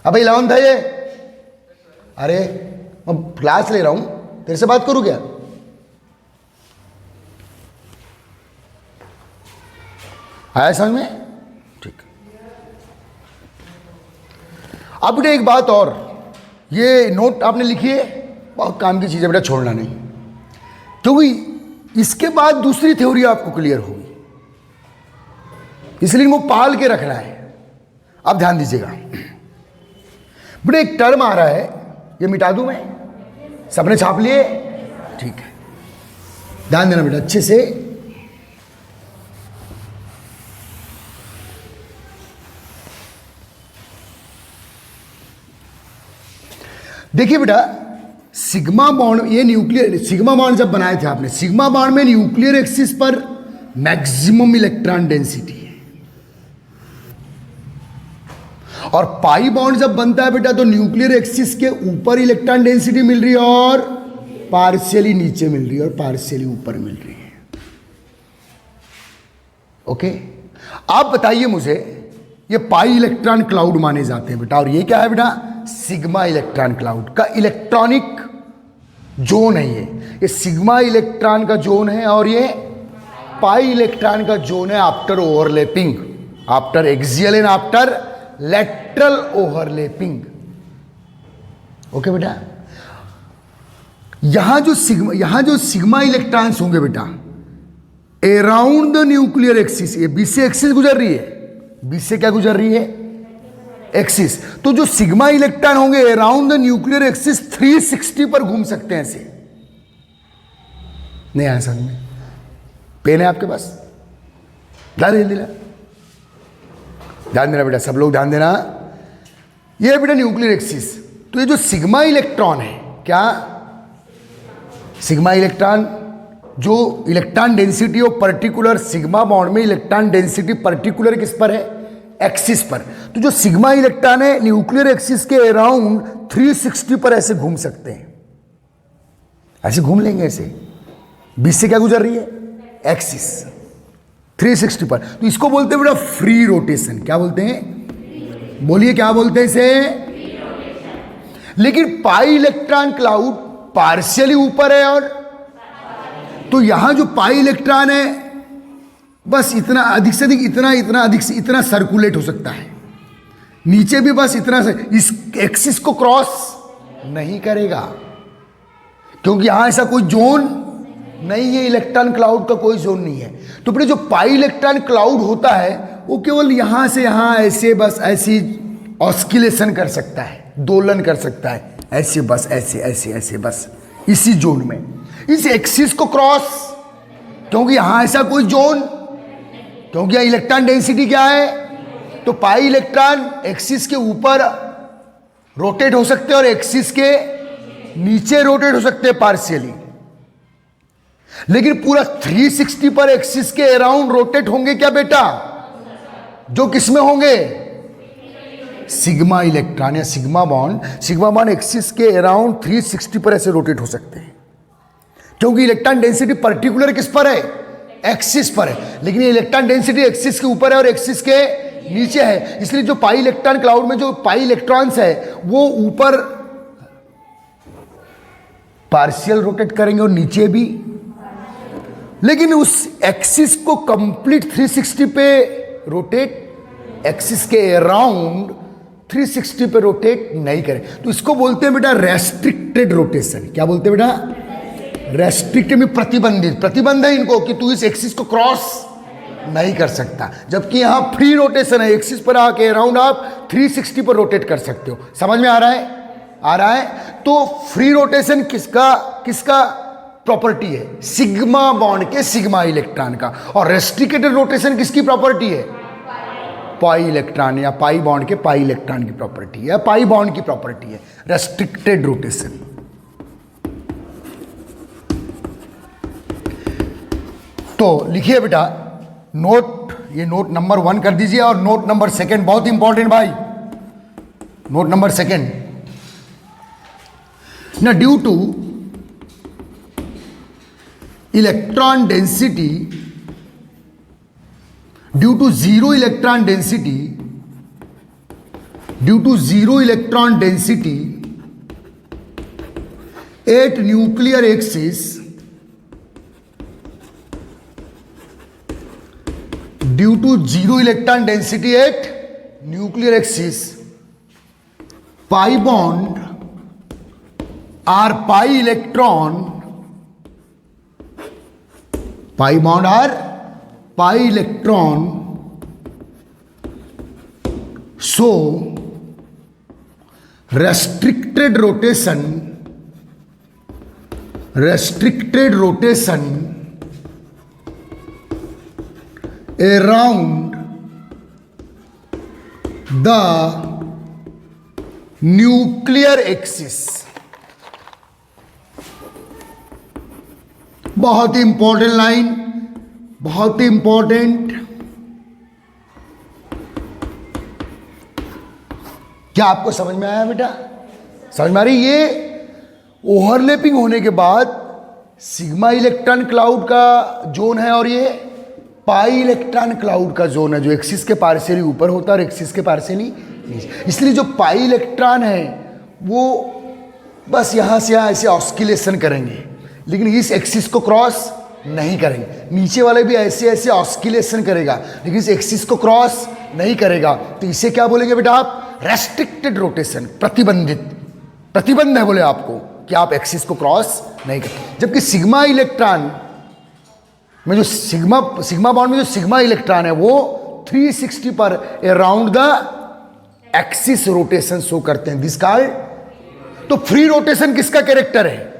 अब 11th है ये। अरे मैं क्लास ले रहा हूं, तेरे से बात करूं क्या? आया समझ में? ठीक। अब बेटा एक बात और, ये नोट आपने लिखी है, बहुत काम की चीज़ है बेटा, छोड़ना नहीं, क्योंकि इसके बाद दूसरी थ्योरी आपको क्लियर होगी, इसलिए इनको पाल के रखना है। अब ध्यान दीजिएगा बेटा, एक टर्म आ रहा है, ये मिटा दूं मैं? सबने छाप लिए? ठीक है, ध्यान देना बेटा अच्छे से। देखिए बेटा, सिग्मा बॉन्ड, ये न्यूक्लियर सिग्मा बॉन्ड जब बनाए थे आपने, सिग्मा बॉन्ड में न्यूक्लियर एक्सिस पर मैक्सिमम इलेक्ट्रॉन डेंसिटी है, और पाई बॉन्ड जब बनता है बेटा तो न्यूक्लियर एक्सिस के ऊपर इलेक्ट्रॉन डेंसिटी मिल रही है और पार्शियली नीचे मिल रही है और पार्शियली ऊपर मिल रही है। ओके, आप बताइए मुझे, ये पाई इलेक्ट्रॉन क्लाउड माने जाते हैं बेटा, और ये क्या है बेटा? सिग्मा इलेक्ट्रॉन क्लाउड का इलेक्ट्रॉनिक जोन है ये सिग्मा इलेक्ट्रॉन का जोन है, और ये पाई इलेक्ट्रॉन का जोन है after overlapping, after axial and after lateral overlapping. Okay बेटा, यहां जो सिग्मा इलेक्ट्रॉन्स होंगे बेटा अराउंड द न्यूक्लियर एक्सिस, ये बीच से एक्सिस गुजर रही है, बीच से क्या गुजर रही है? एक्सिस। तो जो सिग्मा इलेक्ट्रॉन होंगे अराउंड द न्यूक्लियर एक्सिस 360 पर घूम सकते हैं ऐसे। नहीं आया समझ में? पेन है आपके पास? ध्यान देना बेटा, सब लोग ध्यान देना। ये है बेटा न्यूक्लियर एक्सिस। तो ये जो सिग्मा इलेक्ट्रॉन है, क्या सिग्मा इलेक्ट्रॉन, जो electron density of particular sigma bond में इलेक्ट्रॉन डेंसिटी पर्टिकुलर किस पर है? एक्सिस पर। तो जो सिग्मा इलेक्ट्रॉन है न्यूक्लियर एक्सिस के अराउंड 360 पर ऐसे घूम सकते हैं, ऐसे घूम लेंगे ऐसे, बीच से क्या गुजर रही है? एक्सिस 360 पर। तो इसको बोलते हैं बेटा फ्री रोटेशन। क्या बोलते हैं? बोलिए क्या बोलते हैं इसे? लेकिन पाई इलेक्ट्रॉन क्लाउड पार्शियली ऊपर है, और तो यहां जो पाई इलेक्ट्रॉन है बस इतना अधिक से अधिक इतना सर्कुलेट हो सकता है, नीचे भी बस इतना से, इस एक्सिस को क्रॉस नहीं करेगा, क्योंकि यहां ऐसा कोई जोन नहीं है, इलेक्ट्रॉन क्लाउड का कोई जोन नहीं है। तो फिर जो पाई इलेक्ट्रॉन क्लाउड होता है वो केवल यहां से यहां ऐसे बस ऐसी ऑस्किलेशन कर सकता है, दोलन कर सकता है, ऐसे बस ऐसे ऐसे ऐसे बस इसी जोन में, इस एक्सिस को क्रॉस, क्योंकि यहां ऐसा कोई जोन, क्योंकि यहां इलेक्ट्रॉन डेंसिटी क्या है? तो पाई इलेक्ट्रॉन एक्सिस के ऊपर रोटेट हो सकते हैं और एक्सिस के नीचे रोटेट हो सकते हैं पार्शियली, लेकिन पूरा 360 पर एक्सिस के अराउंड रोटेट होंगे क्या बेटा? जो किसमें होंगे? सिग्मा इलेक्ट्रॉन या सिग्मा बॉन्ड एक्सिस के अराउंड 360 पर ऐसे रोटेट हो सकते हैं, क्योंकि इलेक्ट्रॉन डेंसिटी पर्टिकुलर किस पर है? एक्सिस पर है, लेकिन ये इलेक्ट्रॉन डेंसिटी एक्सिस के ऊपर है और एक्सिस के नीचे है, इसलिए जो पाई इलेक्ट्रॉन क्लाउड में जो पाई इलेक्ट्रॉन्स है वो ऊपर पार्शियल रोटेट करेंगे और नीचे भी, लेकिन उस एक्सिस को कंप्लीट 360 पे रोटेट, एक्सिस के अराउंड 360 पे रोटेट नहीं करें। तो इसको बोलते हैं बेटा रेस्ट्रिक्टेड रोटेशन। क्या बोलते हैं बेटा? रेस्ट्रिक्टेड में प्रतिबंधित, प्रतिबंध है इनको कि तू इस एक्सिस को क्रॉस नहीं कर सकता, जबकि यहां फ्री रोटेशन है, एक्सिस पर आके अराउंड आप 360 पर रोटेट कर सकते हो। समझ में आ रहा है? आ रहा है? तो फ्री रोटेशन किसका प्रॉपर्टी है? सिग्मा बॉन्ड के सिग्मा इलेक्ट्रॉन का। और रेस्ट्रिक्टेड रोटेशन किसकी प्रॉपर्टी है? पाई इलेक्ट्रॉन या पाई बॉन्ड के पाई इलेक्ट्रॉन की प्रॉपर्टी है, पाई बॉन्ड की प्रॉपर्टी है रेस्ट्रिक्टेड रोटेशन। तो लिखिए बेटा नोट, ये नोट नंबर 1 कर दीजिए, और नोट नंबर 2 बहुत इंपॉर्टेंट भाई, नोट नंबर 2 ना, due to electron density, due to zero electron density at nuclear axis, due to zero electron density at nuclear axis, pi bond are pi electron, pi bond are pi electron, so restricted rotation around the nuclear axis। बहुत ही important line, बहुत ही important. क्या आपको समझ में आया बेटा? समझ में आ रही? ये ओवरलैपिंग होने के बाद सिग्मा इलेक्ट्रॉन क्लाउड का जोन है और ये पाई इलेक्ट्रॉन क्लाउड का जोन है, जो एक्सिस के पार्शियली ऊपर होता है और एक्सिस के पार्शियली नीचे। इसलिए जो पाई इलेक्ट्रॉन है वो बस यहां से यहां ऐसे ऑस्किलेशन करेंगे, लेकिन इस एक्सिस को क्रॉस नहीं करेंगे। नीचे वाले भी ऐसे ऐसे ऑस्किलेशन करेगा, लेकिन इस एक्सिस को क्रॉस नहीं करेगा। तो इसे क्या बोलेंगे बेटा आप? रेस्ट्रिक्टेड रोटेशन, प्रतिबंधित, प्रतिबंध है बोले आपको कि आप एक्सिस को क्रॉस नहीं करते। जबकि सिग्मा इलेक्ट्रॉन में जो सिग्मा बॉन्ड में जो सिग्मा इलेक्ट्रॉन है वो 360 पर around the axis rotation show करते हैं, दिस कॉल्ड। तो फ्री रोटेशन किसका कैरेक्टर है?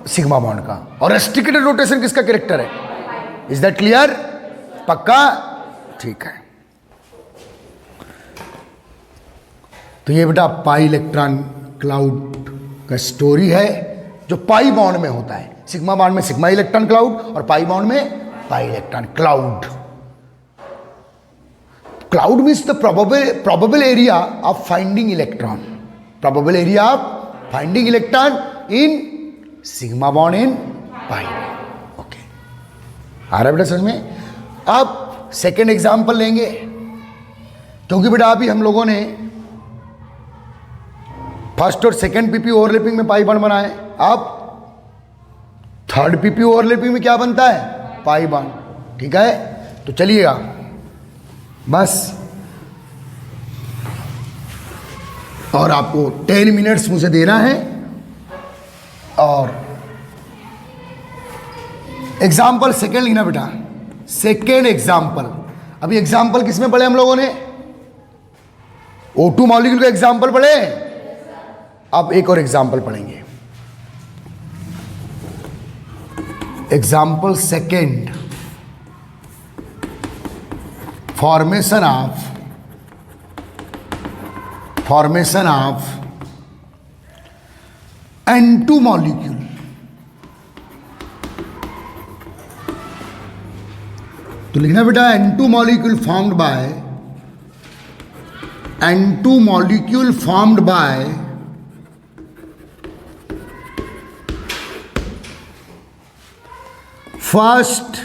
सिग्मा बॉन्ड का। और रेस्ट्रिक्टेड रोटेशन किसका कैरेक्टर है? Is that clear? पक्का? ठीक है। तो ये बेटा पाई इलेक्ट्रॉन क्लाउड का स्टोरी है, जो पाई बॉन्ड में होता है। सिग्मा बॉन्ड में सिग्मा इलेक्ट्रॉन क्लाउड और पाई बॉन्ड में pi electron cloud. Cloud means the probable area of finding electron, probable area of finding electron in sigma bond in pi। Okay, आ रहा है बेटा समझ में? अब सेकेंड एग्जाम्पल लेंगे, क्योंकि बेटा अभी हम लोगों ने फर्स्ट और सेकेंड पीपी ओवरलैपिंग में पाई बॉन्ड बनाए। अब थर्ड पीपी ओवरलैपिंग में क्या बनता है? Pi bond. ठीक है, तो चलिएगा बस। और आपको 10 मिनट्स मुझे देना है और एग्जाम्पल सेकेंड लिखना बेटा। सेकेंड एग्जाम्पल, अभी एग्जाम्पल किसमें पढ़े हम लोगों ने? O2 मॉलिक्यूल का एग्जाम्पल पढ़े। अब एक और एग्जाम्पल पढ़ेंगे, example second, formation of N2 molecule. तो लिखना बेटा N2 molecule formed by first,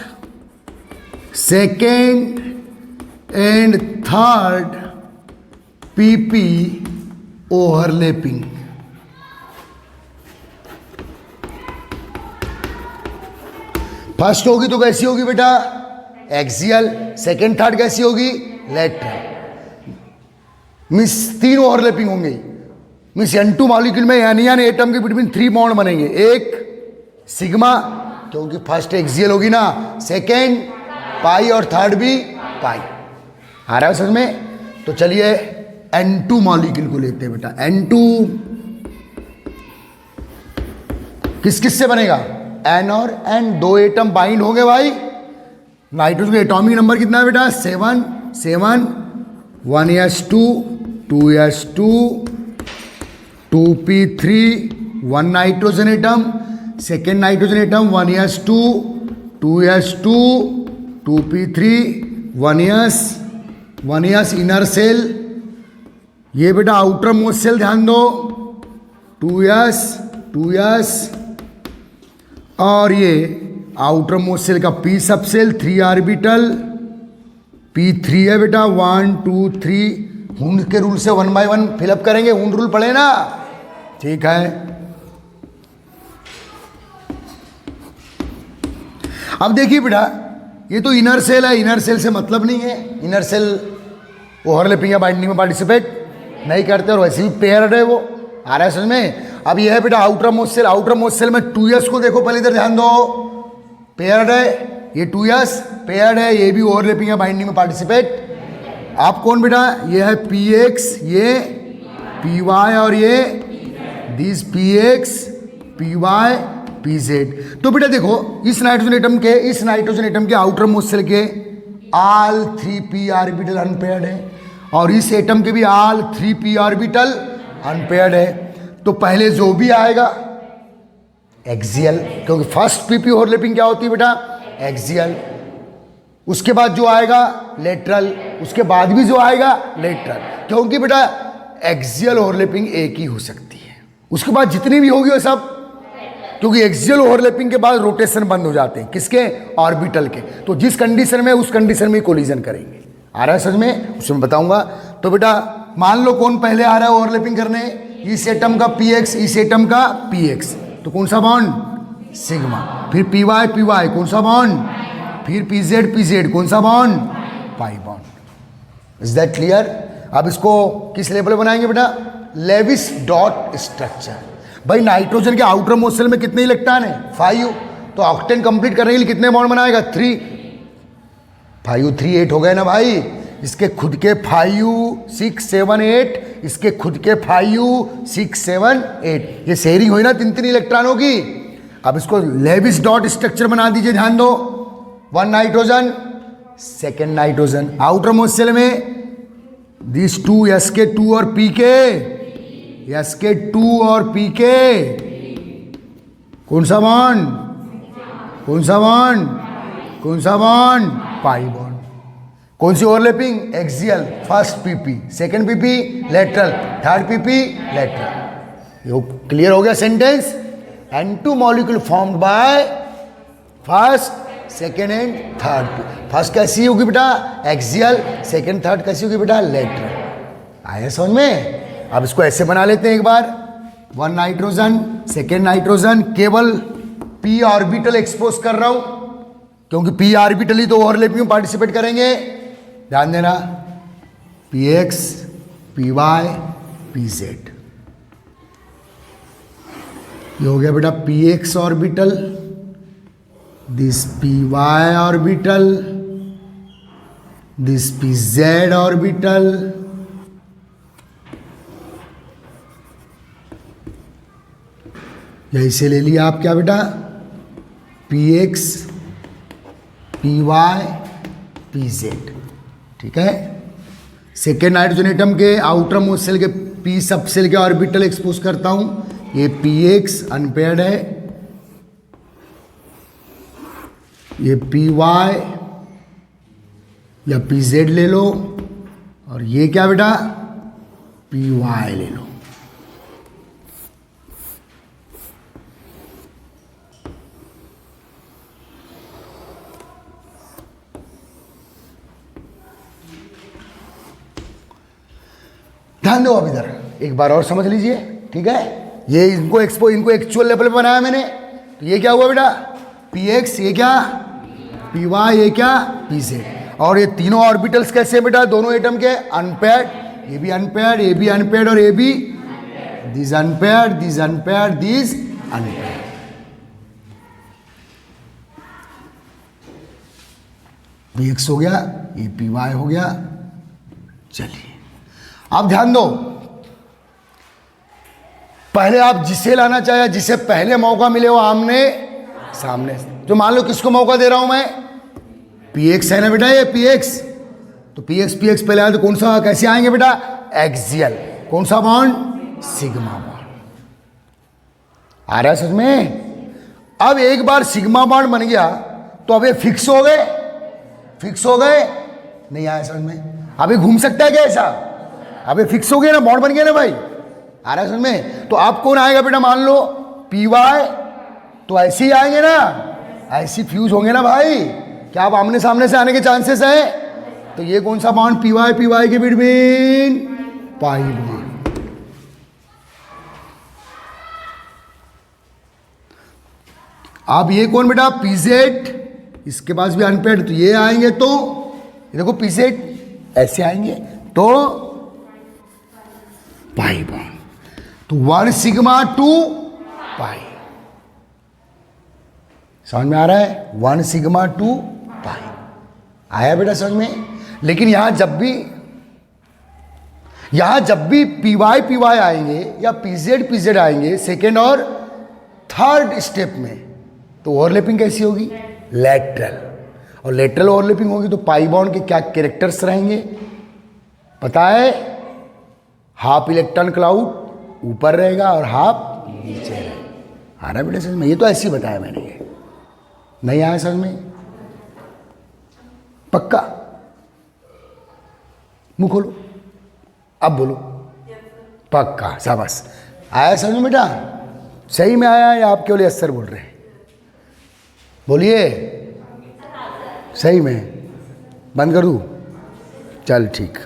second and third PP overlapping. First होगी तो कैसी होगी बेटा? एक्सियल। सेकेंड थर्ड कैसी होगी? लेटरल। मीन्स 3 ओवरलैपिंग होंगे। मीन्स N2 मॉलिक्यूल में एनियन एटम के बिटवीन 3 बॉन्ड बनेंगे। एक सिग्मा, क्योंकि फर्स्ट एक्सियल होगी ना, सेकेंड पाई और थर्ड भी पाई। आ रहा है समझ में? तो चलिए N2 मॉलिक्यूल को लेते हैं बेटा। N2 किस किस से बनेगा? N और N, 2 एटम बाइंड होंगे भाई। नाइट्रोजन का एटॉमिक नंबर कितना है बेटा? 7 7, 1s2 2s2 2p3, 1 nitrogen atom, second nitrogen atom 1s2 2s2 2p3, 1s inner shell. ये बेटा आउटर मोस्ट सेल, ध्यान दो, 2s और ये आउटर मोस्ट सेल का p सब सेल, 3 ऑर्बिटल, p3 है बेटा। 1 2 3 हुंड के रूल से 1 by 1 फिलअप करेंगे। हुंड रूल पढ़े ना? ठीक है। अब देखिए बेटा, ये तो इनर सेल है, इनर सेल से मतलब नहीं है। इनर सेल वो ओवरलैपिंग या बाइंडिंग में पार्टिसिपेट नहीं करते और वैसे भी पेयर्ड है वो। आ रहा है समझ में? अब ये है बेटा outermost shell. Outermost shell में 2s को देखो पहले, इधर ध्यान दो, पेयर्ड है ये 2s, पेयर्ड है ये भी ओवरलैपिंग या बाइंडिंग में पार्टिसिपेट। आप कौन बेटा? ये है px, ये py और ये दिस px py pz। तो बेटा देखो इस नाइट्रोजन एटम के आउटर मोस्ट सेल के ऑल 3p ऑर्बिटल अनपेयर्ड है और इस एटम के भी ऑल 3p ऑर्बिटल अनपेयर्ड है। तो पहले जो भी आएगा एक्सियल, क्योंकि फर्स्ट pp ओवरलैपिंग क्या होती है बेटा? एक्सियल। उसके बाद जो आएगा लेटरल, उसके बाद भी जो आएगा लेटरल, क्योंकि बेटा एक्सियल ओवरलैपिंग एक ही हो सकती है। उसके बाद जितनी भी होगी वो सब, क्योंकि एक्सियल ओवरलैपिंग के बाद रोटेशन बंद हो जाते हैं किसके? ऑर्बिटल के। तो जिस कंडीशन में, उस कंडीशन में कोलिजन करेंगे। आ रहा है समझ में? उसमें बताऊंगा। तो बेटा मान लो कौन पहले आ रहा है ओवरलैपिंग करने? इस एटम का px, इस एटम का px, तो कौन सा बॉन्ड? सिग्मा। फिर py py कौन सा बॉन्ड? फिर pz pz कौन सा bond? Pi bond. Is that clear? अब इसको किस लेवल पे बनाएंगे बेटा? Lewis dot structure. भाई नाइट्रोजन के आउटर मोस्ट सेल में कितने इलेक्ट्रॉन है? 5। तो ऑक्टेन कंप्लीट करने के लिए कितने बॉन्ड बनाएगा? 3। 5 3 8 हो गए ना भाई। इसके खुद के 5 6 7 8, इसके खुद के 5 6 7 8, ये शेयरिंग हुई ना 3 इलेक्ट्रॉनों की। अब इसको लेविस डॉट स्ट्रक्चर बना दीजिए। ध्यान दो, 1 nitrogen, second nitrogen, outermost shell में दिस 2 sk2 और pk, sk2 और pk, कौन सा बॉन्ड? कौन सा बॉन्ड? कौन सा बॉन्ड? Pi bond. कौन सी overlapping? Axial. First pp, second pp lateral, third pp lateral. ये क्लियर हो गया sentence? N2 molecule formed by first, second and third. First कैसी होगी बेटा? एक्सियल। सेकेंड थर्ड कैसी होगी बेटा? लेटरल। आया समझ में? अब इसको ऐसे बना लेते हैं एक बार। 1 नाइट्रोजन, सेकेंड नाइट्रोजन, केवल p ऑर्बिटल एक्सपोज कर रहा हूं क्योंकि p ऑर्बिटल ही तो ओवरलैपिंग में पार्टिसिपेट करेंगे। ध्यान देना, px py pz। ये हो गया बेटा px orbital, this py orbital, this pz orbital, यही से ले लिया आप क्या बेटा? px py pz। ठीक है। सेकेंड नाइट्रोजन एटम के आउटर मोस्ट सेल के p सब सेल के ऑर्बिटल एक्सपोज करता हूं। ये px अनपेयर्ड है, ये py या pz ले लो, और ये क्या बेटा? py ले लो। ध्यान दो, अब इधर एक बार और समझ लीजिए। ठीक है, ये इनको एक्चुअल लेवल पे बनाया मैंने। तो ये क्या हुआ बेटा? px, ये क्या? py, ये क्या? pz। और ये तीनों ऑर्बिटल्स कैसे हैं बेटा? दोनों एटम के अनपेयर्ड, ये भी अनपेयर्ड, ये भी अनपेयर्ड और ये भी this unpaired, this unpaired, this unpaired. px हो गया, ये py हो गया। चलिए अब ध्यान दो, पहले आप जिसे लाना चाहे, जिसे पहले मौका मिले वो आमने सामने। जो मान लो किसको मौका दे रहा हूं मैं? px है ना बेटा, ये px। तो px पहले आए तो कौन सा, कैसे आएंगे बेटा? एक्सियल। कौन सा बॉन्ड? Sigma bond. आ रहा है समझ में? अब एक बार सिग्मा बॉन्ड बन गया तो अब ये फिक्स हो गए, फिक्स हो गए? नहीं आया समझ में? अभी घूम सकता है क्या ऐसा? अबे फिक्स हो गया ना, बॉन्ड बन गया ना भाई। आ रहा है समझ में? तो आप कौन आएगा बेटा? मान लो py, तो ऐसे ही आएंगे ना, ऐसे फ्यूज होंगे ना भाई। क्या आप आमने सामने से आने के चांसेस है? तो ये कौन सा बॉन्ड? py के बिटवीन पाई बॉन्ड। अब ये कौन बेटा? pz इसके पास भी अनपेड, तो ये आएंगे तो ये देखो पीसेट ऐसे आएंगे तो पाई बॉन्ड, तो 1 सिग्मा 2 पाई। समझ में आ रहा है? 1 सिग्मा 2 पाई आया बेटा समझ में? लेकिन यहां जब भी पी वाई आएंगे या पीजेड आएंगे सेकेंड और थर्ड स्टेप में, तो ओवरलैपिंग कैसी होगी? लैटरल। और लेटरल ओवरलैपिंग होगी तो पाई बॉन्ड के क्या कैरेक्टर्स रहेंगे पता है? हाफ इलेक्ट्रॉन क्लाउड ऊपर रहेगा और हाफ नीचे रहेगा। आ रहा है बेटा समझ में? ये तो ऐसे ही बताया मैंने, ये नहीं आया समझ में? पक्का? मुंह खोलो, अब बोलो। पक्का, शाबाश। आया समझ में बेटा? सही में आया या आप केवल यस सर बोल रहे हैं? बोलिए सही में। बंद कर दूं? चल ठीक।